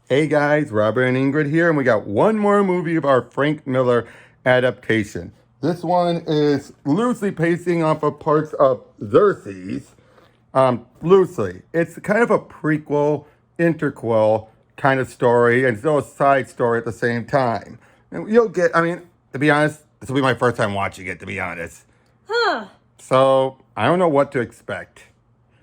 Hey guys, Robert and Ingrid here, and we got one more movie of our Frank Miller adaptation. This one is loosely pacing off of parts of Xerxes. Loosely. It's kind of a prequel, interquel kind of story, and still a side story at the same time. And you'll get, to be honest, this will be my first time watching it, to be honest. Huh. So, I don't know what to expect.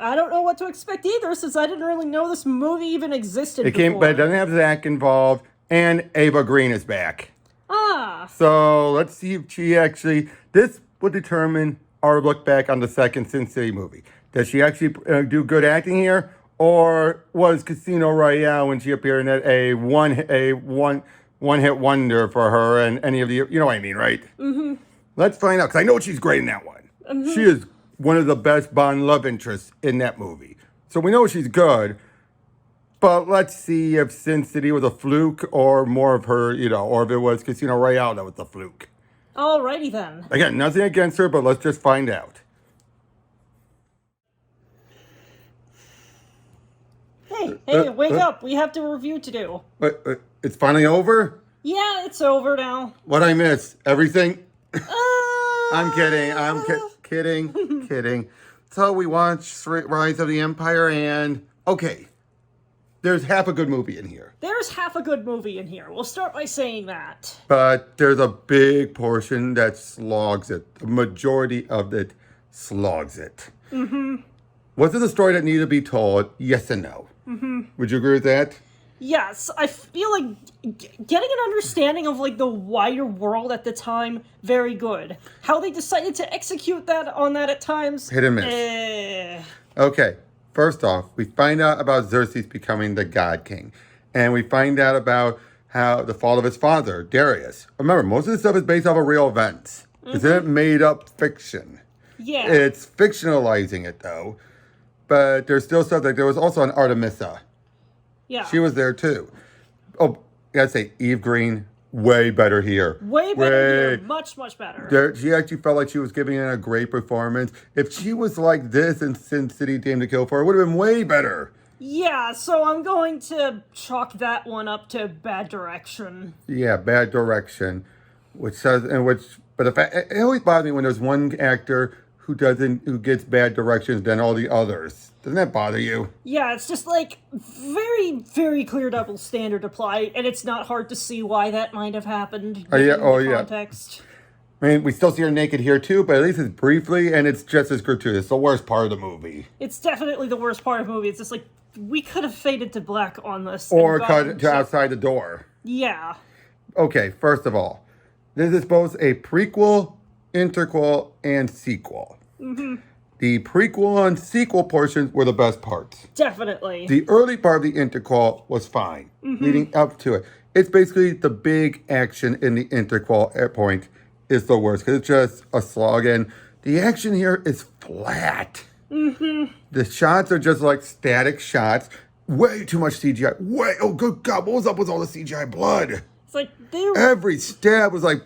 I don't know what to expect either, since I didn't really know this movie even existed before. But it doesn't have Zach involved, and Eva Green is back. Ah. So let's see if she actually. This will determine our look back on the second Sin City movie. Does she actually do good acting here, or was Casino Royale when she appeared in it a one hit wonder for her and any of the, you know what I mean, right? Mm-hmm. Let's find out, because I know she's great in that one. Mm-hmm. She is one of the best Bond love interests in that movie. So we know she's good, but let's see if Sin City was a fluke or more of her, or if it was Casino Royale that was the fluke. Alrighty then. Again, nothing against her, but let's just find out. Hey, wake up. We have a review to do. It's finally over? Yeah, it's over now. What'd I miss? Everything? I'm kidding. Kidding. So we watched Rise of the Empire and, okay, there's half a good movie in here. There's half a good movie in here. We'll start by saying that. But there's a big portion that slogs it. The majority of it slogs it. Mm-hmm. Was it a story that needed to be told? Yes and no. Mm-hmm. Would you agree with that? Yes, I feel like getting an understanding of the wider world at the time, very good. How they decided to execute that at times, hit and miss. Okay, first off, we find out about Xerxes becoming the God King, and we find out about how the fall of his father, Darius. Remember, most of this stuff is based off of real events. Mm-hmm. Isn't made up fiction? Yeah, it's fictionalizing it though. But there's still stuff there was also an Artemisia. Yeah. She was there too. Oh, I gotta say, Eva Green, way better here. Way better here. Much, much better. She actually felt like she was giving in a great performance. If she was like this in Sin City, Dame to Kill For, it would have been way better. Yeah, so I'm going to chalk that one up to bad direction. Yeah, bad direction. But the fact, it always bothers me when there's one actor who gets bad directions than all the others. Doesn't that bother you? Yeah, it's just very, very clear double standard applied, and it's not hard to see why that might have happened in the context. I mean, we still see her naked here too, but at least it's briefly, and it's just as gratuitous. It's the worst part of the movie. It's definitely the worst part of the movie. It's just we could have faded to black on this. Or cut to outside the door. Yeah. Okay, first of all, this is both a prequel, interquel, and sequel. Mm-hmm. The prequel and sequel portions were the best parts. Definitely. The early part of the interquel was fine, leading up to it. It's basically the big action in the interquel point is the worst, because it's just a slog, and the action here is flat. Mm-hmm. The shots are just like static shots. Way too much CGI. Oh, good God, what was up with all the CGI blood? It's every stab was like...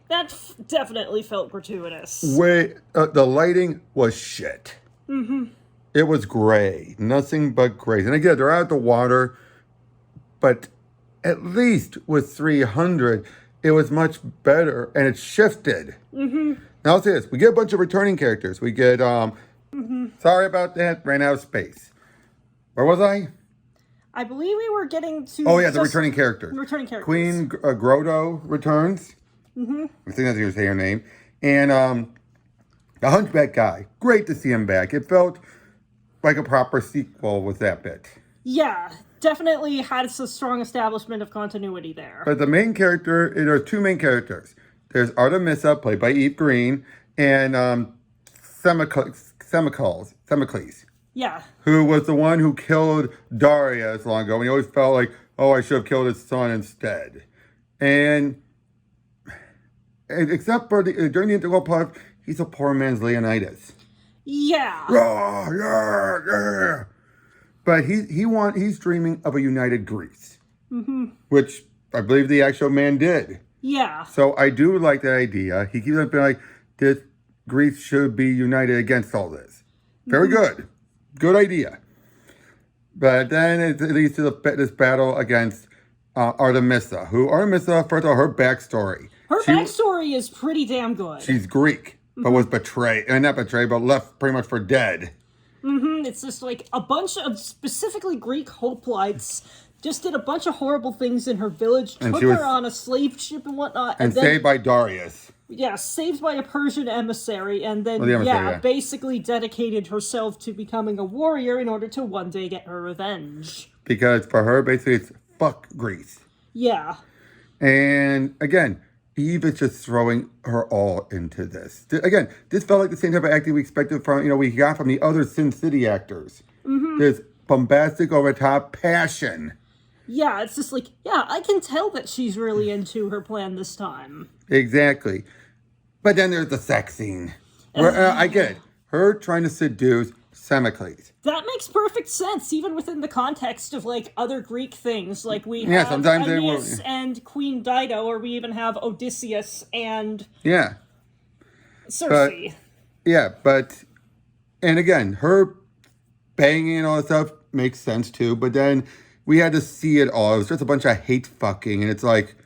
that definitely felt gratuitous. The lighting was shit. Mm-hmm. It was gray. Nothing but gray. And again, they're out of the water, but at least with 300, it was much better, and it shifted. Mm-hmm. Now, let's say this. We get a bunch of returning characters. We get, sorry about that, ran out of space. Where was I? I believe we were getting to... Oh, yeah, the returning characters. Returning characters. Queen Grotto returns. Mm-hmm. I think that's how you say her name. And the Hunchback guy. Great to see him back. It felt like a proper sequel with that bit. Yeah, definitely had a strong establishment of continuity there. But the main character, there are two main characters. There's Artemisia, played by Eva Green, and Themistocles. Yeah. Who was the one who killed Darius long ago. And he always felt like, oh, I should have killed his son instead. And except for during the interval part, he's a poor man's Leonidas. Yeah. Yeah. But he's dreaming of a united Greece, which I believe the actual man did. Yeah. So I do like that idea. He keeps on being like, this Greece should be united against all this. Very good. Good idea. But then it leads to this battle against Artemisia, Artemisia, first of all, her backstory. Her backstory is pretty damn good. She's Greek, but was betrayed, not betrayed, but left pretty much for dead. It's just like a bunch of specifically Greek hoplites just did a bunch of horrible things in her village, took her on a slave ship and whatnot. And then, saved by Darius. Yeah, saved by a Persian emissary, and then, basically dedicated herself to becoming a warrior in order to one day get her revenge. Because for her, basically, it's fuck Greece. Yeah. And again, Eve is just throwing her all into this. Again, this felt like the same type of acting we expected from, we got from the other Sin City actors. This bombastic, over-the-top passion. Yeah, it's just like, I can tell that she's really into her plan this time. Exactly. But then there's the sex scene. Where, I get it. Her trying to seduce Themistocles. That makes perfect sense, even within the context of, like, other Greek things. Like, we have sometimes Aeneas and Queen Dido, or we even have Odysseus and... Circe. And again, her banging and all that stuff makes sense, too. But then we had to see it all. It was just a bunch of hate fucking, and it's like...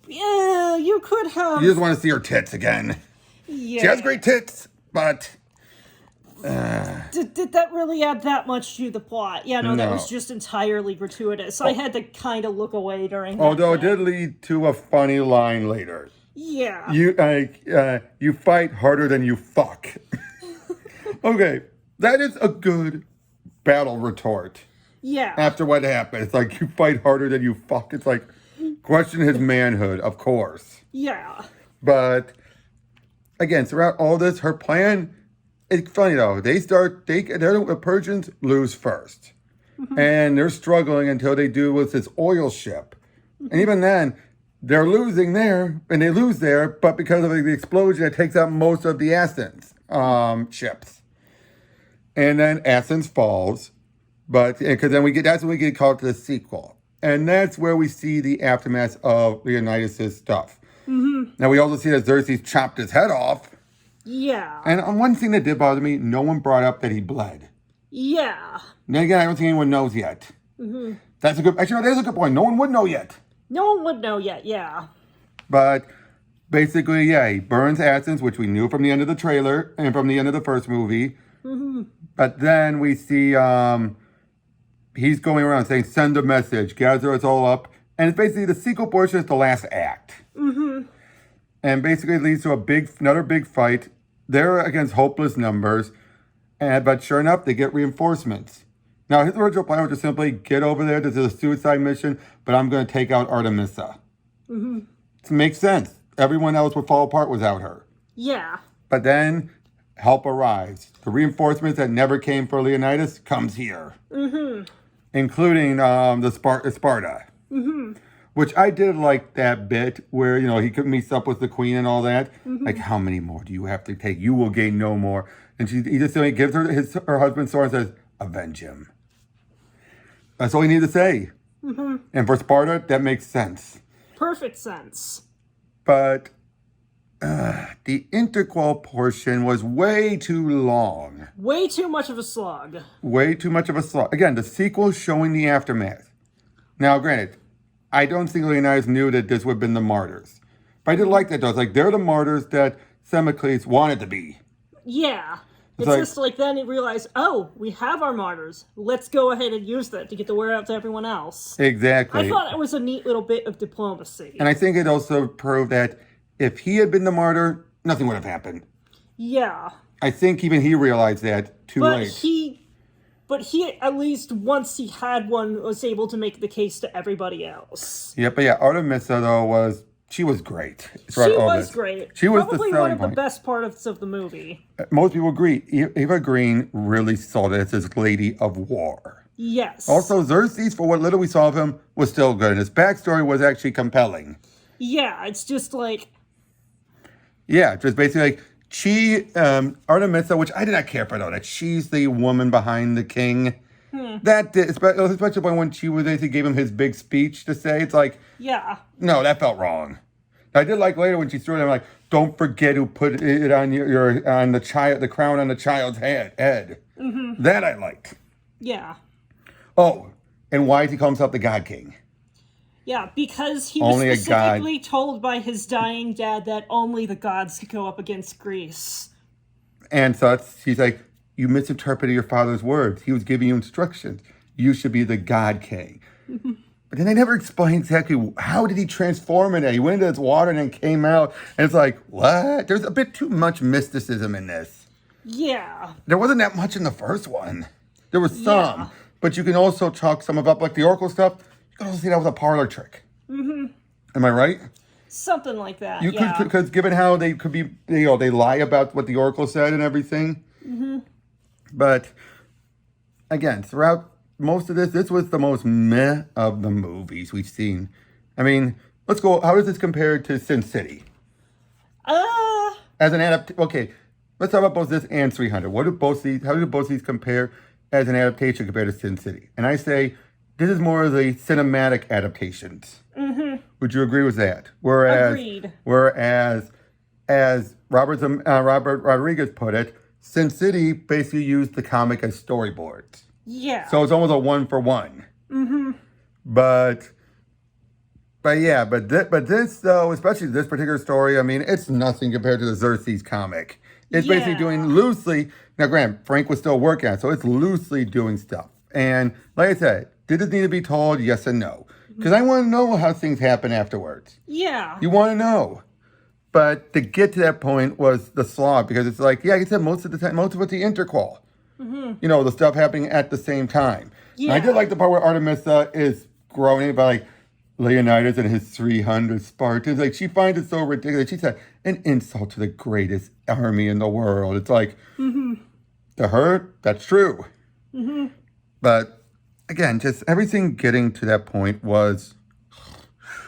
Yeah, you could have... You just want to see her tits again. Yeah. She has great tits, but... Did that really add that much to the plot? Yeah, no, that was just entirely gratuitous. I had to kind of look away during that. Although it did lead to a funny line later. Yeah. You fight harder than you fuck. Okay, that is a good battle retort. Yeah. After what happened, it's like, you fight harder than you fuck. It's like, question his manhood, of course. Yeah. But, again, throughout all this, her plan... It's funny, though. The Persians lose first. And they're struggling until they do with this oil ship. And even then, they're losing there, and they lose there, but because of the explosion, it takes out most of the Athens ships. And then Athens falls, because then that's when we get called to the sequel. And that's where we see the aftermath of Leonidas' stuff. Now, we also see that Xerxes chopped his head off. Yeah. And one thing that did bother me, no one brought up that he bled. Yeah. And then again, I don't think anyone knows yet. That's a good point. No one would know yet. No one would know yet, yeah. But basically, he burns Athens, which we knew from the end of the trailer and from the end of the first movie. But then we see he's going around saying, send a message, gather us all up. And it's basically the sequel portion is the last act. And basically it leads to another big fight. They're against hopeless numbers. But sure enough, they get reinforcements. Now, his original plan was to simply get over there. This is a suicide mission, but I'm going to take out Artemisia. It makes sense. Everyone else would fall apart without her. Yeah. But then help arrives. The reinforcements that never came for Leonidas comes here. Including the Sparta. Which I did like that bit where, he meets up with the queen and all that. Like, how many more do you have to take? You will gain no more. And he just gives her her husband's sword and says, avenge him. That's all you need to say. And for Sparta, that makes sense. Perfect sense. But the interquel portion was way too long. Way too much of a slog. Way too much of a slog. Again, the sequel showing the aftermath. Now, granted, I don't think Leonidas knew that this would have been the martyrs. But I did like that, though. It's like, they're the martyrs that Themistocles wanted to be. Yeah. It's just like then he realized, we have our martyrs. Let's go ahead and use that to get the word out to everyone else. Exactly. I thought it was a neat little bit of diplomacy. And I think it also proved that if he had been the martyr, nothing would have happened. Yeah. I think even he realized that too late. But he, at least once he had one, was able to make the case to everybody else. Yeah, but Artemisia, though, she was great. She was great. She was probably one of the best parts of the movie. Most people agree. Eva Green really saw this as Lady of War. Yes. Also, Xerxes, for what little we saw of him, was still good. And his backstory was actually compelling. Yeah, it's just like... Yeah, just basically like... Artemisia, which I did not care for, though, that she's the woman behind the king. That did, especially when she gave him his big speech to say, it's like, no, that felt wrong. I did like later when she threw it, I'm like, don't forget who put it on the crown on the child's head. That I liked. Yeah. Oh, and why does he call himself the God-King? Yeah, because he was Only a god. specifically told by his dying dad that only the gods could go up against Greece. And so he's like, you misinterpreted your father's words. He was giving you instructions. You should be the God-King. But then they never explain exactly how did he transform in it. He went into this water and then came out. And it's like, what? There's a bit too much mysticism in this. Yeah. There wasn't that much in the first one. There was some. Yeah. But you can also chalk some of up, like the Oracle stuff. You can also see that was a parlor trick. Mm-hmm. Am I right? Something like that, You could, because given how they could be, they lie about what the Oracle said and everything. Mm-hmm. But, again, throughout most of this was the most meh of the movies we've seen. I mean, let's go, how does this compare to Sin City? As an okay, let's talk about both this and 300. How do both these compare as an adaptation compared to Sin City? And I say, this is more of the cinematic adaptations. Mm-hmm. Would you agree with that? Agreed. Whereas, as Robert Rodriguez put it, Sin City basically used the comic as storyboards. Yeah. So it's almost a 1-for-1. Mm-hmm. But this though, especially this particular story, I mean, it's nothing compared to the Xerxes comic. It's basically doing loosely. Now, granted, Frank was still working on it, so it's loosely doing stuff. And like I said, did it need to be told? Yes and no. Because I want to know how things happen afterwards. Yeah. You want to know. But to get to that point was the slog, because it's like, yeah, like I said, most of it's the interquel. Mm-hmm. You know, the stuff happening at the same time. Yeah. And I did like the part where Artemisia is groaning about like Leonidas and his 300 Spartans. Like, she finds it so ridiculous. She said, an insult to the greatest army in the world. It's like, to her, that's true. Mm-hmm. But again, just everything getting to that point was...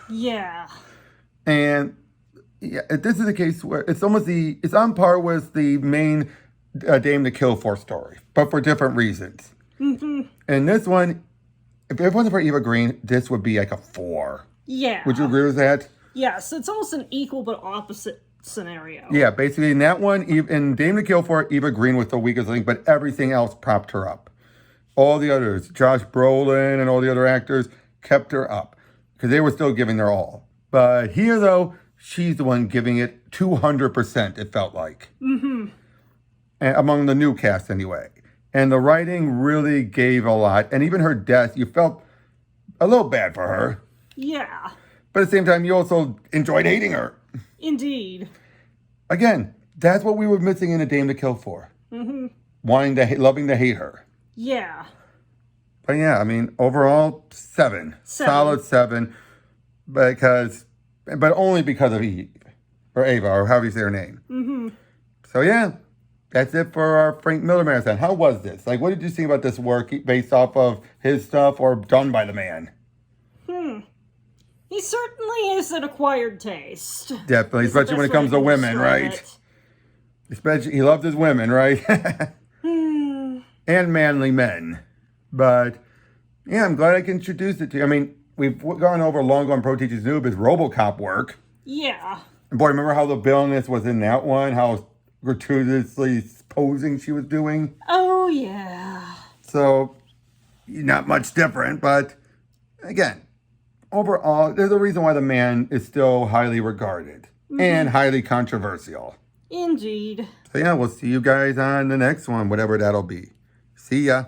Yeah. And yeah, this is a case where it's on par with the main Dame to Kill For story, but for different reasons. Mm-hmm. And this one, if it wasn't for Eva Green, this would be like a 4. Yeah. Would you agree with that? Yes, it's almost an equal but opposite scenario. Yeah, basically in that one, in Dame to Kill For, Eva Green was the weakest link, but everything else propped her up. All the others, Josh Brolin and all the other actors, kept her up because they were still giving their all. But here, though, she's the one giving it 200%, it felt like. Mm-hmm. And among the new cast, anyway. And the writing really gave a lot. And even her death, you felt a little bad for her. Yeah. But at the same time, you also enjoyed hating her. Indeed. Again, that's what we were missing in A Dame to Kill For. Mm-hmm. Loving to hate her. Yeah. But yeah, I mean, overall, 7. Solid 7. But only because of Eve. Or Eva, or however you say her name. Mm-hmm. So yeah, that's it for our Frank Miller marathon. How was this? Like, what did you think about this work based off of his stuff or done by the man? He certainly is an acquired taste. Definitely, especially when it comes to women, right? Especially, he loves his women, right? And manly men. But, yeah, I'm glad I can introduce it to you. I mean, we've gone over Longo and Pro Teacher's Noob, his RoboCop work. Yeah. And boy, remember how the villainess was in that one? How gratuitously posing she was doing? Oh, yeah. So, not much different, but again, overall, there's a reason why the man is still highly regarded and highly controversial. Indeed. So yeah, we'll see you guys on the next one, whatever that'll be. See ya.